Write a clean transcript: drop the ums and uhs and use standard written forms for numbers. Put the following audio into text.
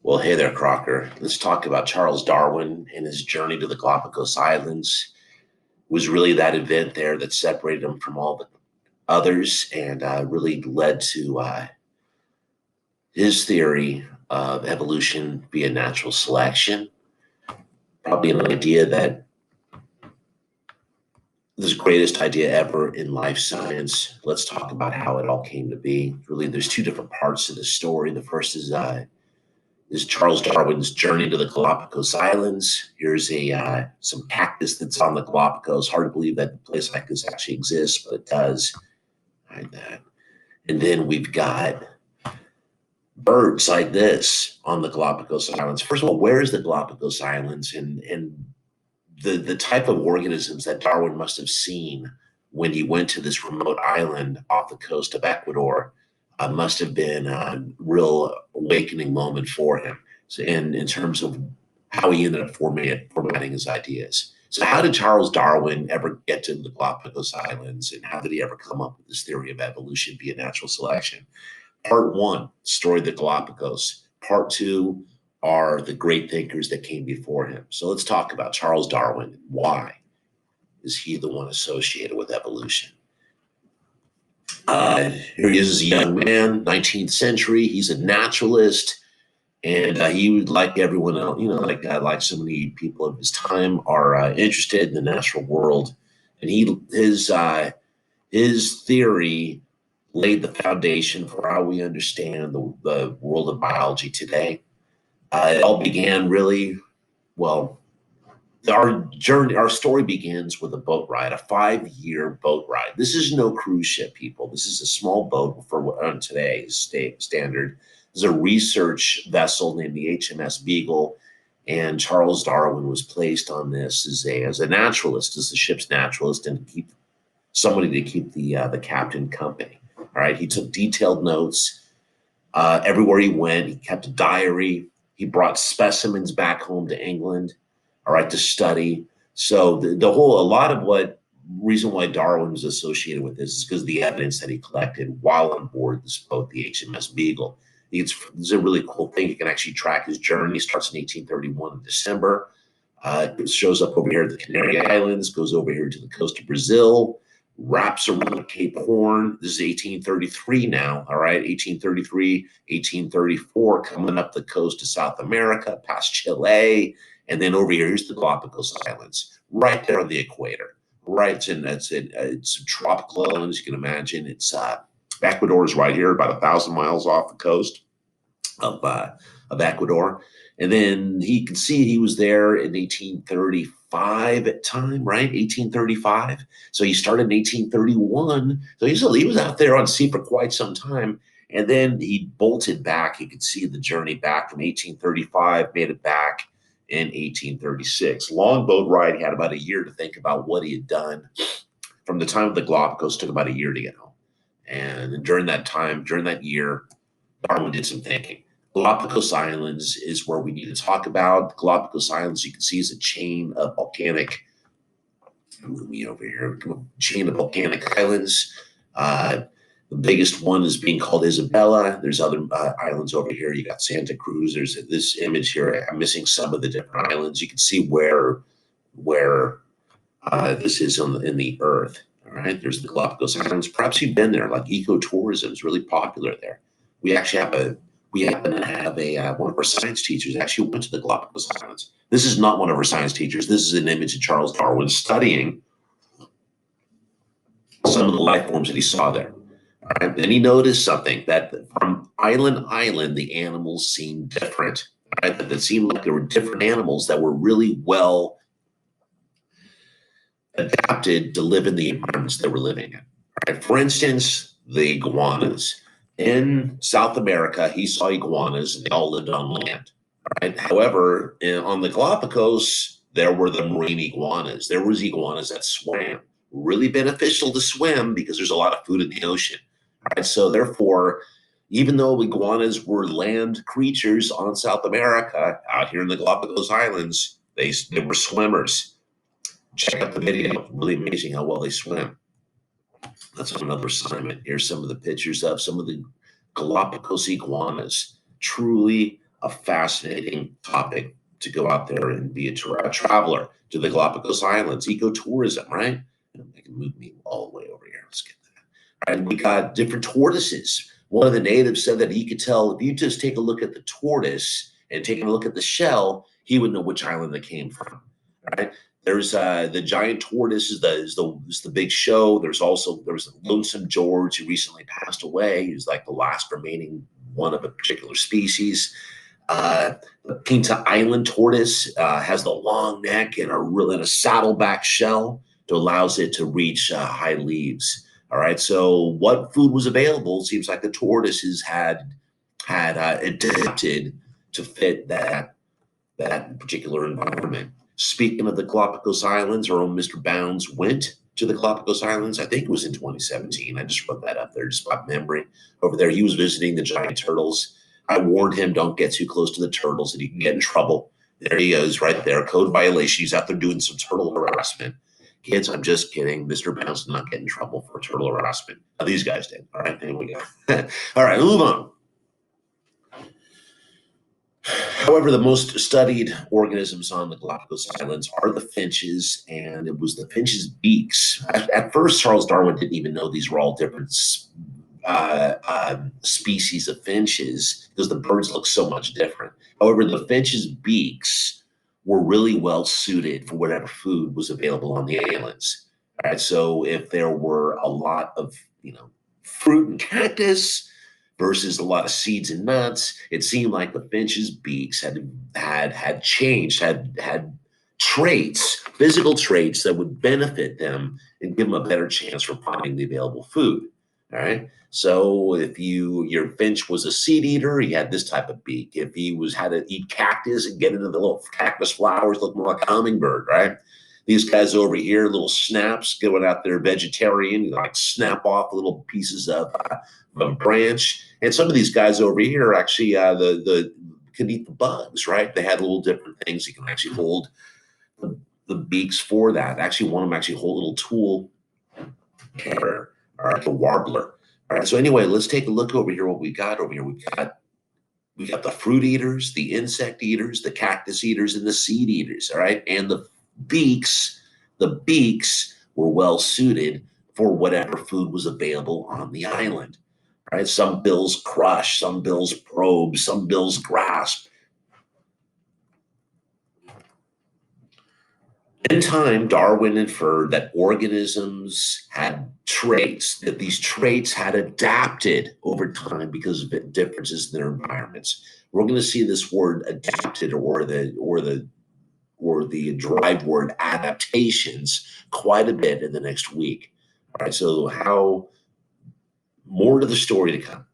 Well, hey there, Crocker. Let's talk about Charles Darwin and his journey to the Galapagos Islands. It was really that event there that separated him from all the others and really led to his theory of evolution via natural selection. Probably an idea that this greatest idea ever in life science. Let's talk about how it all came to be. Really, there's two different parts to the story. The first is Charles Darwin's journey to the Galapagos Islands. Here's a some cactus that's on the Galapagos. Hard to believe that a place like this actually exists, but it does. Like that. And then we've got birds like this on the Galapagos Islands. First of all, where is the Galapagos Islands, and the type of organisms that Darwin must have seen when he went to this remote island off the coast of Ecuador must have been a real awakening moment for him. So, in terms of how he ended up formatting his ideas. So, how did Charles Darwin ever get to the Galapagos Islands, and how did he ever come up with this theory of evolution via natural selection? Part one, story of the Galapagos. Part two are the great thinkers that came before him. So, let's talk about Charles Darwin. Why is he the one associated with evolution? Here he is, a young man, 19th century. He's a naturalist, and he would, like everyone else, like so many people of his time, are interested in the natural world. And his theory laid the foundation for how we understand the world of biology today. It all began really well. Our story begins with a boat ride, a 5-year boat ride. This is no cruise ship, people. This is a small boat for on today's standard. There's a research vessel named the HMS Beagle, and Charles Darwin was placed on this as a naturalist, as the ship's naturalist, and to keep somebody to keep the captain company. All right, he took detailed notes everywhere he went. He kept a diary. He brought specimens back home to England, all right, to study. So a lot of what reason why Darwin was associated with this is because of the evidence that he collected while on board this boat, the HMS Beagle. It's a really cool thing. You can actually track his journey. He starts in 1831 in December. It shows up over here at the Canary Islands, goes over here to the coast of Brazil, wraps around Cape Horn. This is 1833 now, all right? 1833, 1834, coming up the coast of South America, past Chile, and then over here, here's the Galapagos Islands, right there on the equator. Right, and it's tropical island, as you can imagine. It's Ecuador is right here, about 1,000 miles off the coast of Ecuador. And then he could see he was there in 1835 at time, right? 1835. So he started in 1831. So he was out there on sea for quite some time. And then he bolted back. You could see the journey back from 1835, made it back in 1836. Long boat ride. He had about a year to think about what he had done. From the time of the Galapagos, took about a year to get home. And during that year, Darwin did some thinking. Galapagos Islands is where we need to talk about. Galapagos Islands, you can see, is a chain of volcanic. Move me over here. Chain of volcanic islands. The biggest one is being called Isabella. There's other islands over here. You got Santa Cruz. There's this image here. I'm missing some of the different islands. You can see where this is in the Earth. All right. There's the Galapagos Islands. Perhaps you've been there. Like ecotourism is really popular there. We happen to have one of our science teachers actually went to the Galapagos Islands. This is not one of our science teachers. This is an image of Charles Darwin studying some of the life forms that he saw there. All right. Then he noticed something, that from island to island, the animals seemed different. Right? That it seemed like there were different animals that were really well adapted to live in the environments they were living in. Right? For instance, the iguanas. In South America, he saw iguanas, and they all lived on land. Right? However, on the Galapagos, there were the marine iguanas. There was iguanas that swam. Really beneficial to swim because there's a lot of food in the ocean. Right? So therefore, even though iguanas were land creatures on South America, out here in the Galapagos Islands, they were swimmers. Check out the video. Really amazing how well they swim. That's another assignment. Here's some of the pictures of some of the Galapagos iguanas. Truly a fascinating topic to go out there and be a traveler to the Galapagos Islands, ecotourism, right? I can move me all the way over here. Let's get that. All right, we got different tortoises. One of the natives said that he could tell if you just take a look at the tortoise and take a look at the shell, he would know which island they came from. Right? There's the giant tortoise is the big show. There's Lonesome George who recently passed away. He was like the last remaining one of a particular species. The Pinta Island tortoise has the long neck and a saddleback shell that allows it to reach high leaves. All right. So what food was available? Seems like the tortoises had adapted to fit that particular environment. Speaking of the Galapagos Islands, our own Mr. Bounds went to the Galapagos Islands. I think it was in 2017. I just wrote that up there just by memory. Over there, he was visiting the giant turtles. I warned him, don't get too close to the turtles and you can get in trouble. There he is right there, code violation. He's out there doing some turtle harassment. Kids, I'm just kidding. Mr. Bounds did not get in trouble for turtle harassment. Now, these guys did. All right, there we go. All right, move on. However, the most studied organisms on the Galapagos Islands are the finches, and it was the finches' beaks. At first, Charles Darwin didn't even know these were all different species of finches because the birds look so much different. However, the finches' beaks were really well suited for whatever food was available on the islands. All right, so if there were a lot of fruit and cactus versus a lot of seeds and nuts, it seemed like the finch's beaks had changed, had traits, physical traits that would benefit them and give them a better chance for finding the available food. All right. So if your finch was a seed eater, he had this type of beak. If he had to eat cactus and get into the little cactus flowers, look more like a hummingbird, right? These guys over here, little snaps, going out there vegetarian, like snap off little pieces of a branch. And some of these guys over here actually the can eat the bugs, right? They had little different things you can actually hold the beaks for that. Actually, one of them actually hold a little tool carrier, all right, the warbler. All right. So anyway, let's take a look over here. What we got over here, we got the fruit eaters, the insect eaters, the cactus eaters, and the seed eaters. All right, and the beaks were well suited for whatever food was available on the island. Right? Some bills crush, some bills probe, some bills grasp. In time, Darwin inferred that organisms had traits, that these traits had adapted over time because of differences in their environments. We're going to see this word adapted or the drive word adaptations quite a bit in the next week. All right, so more to the story to come.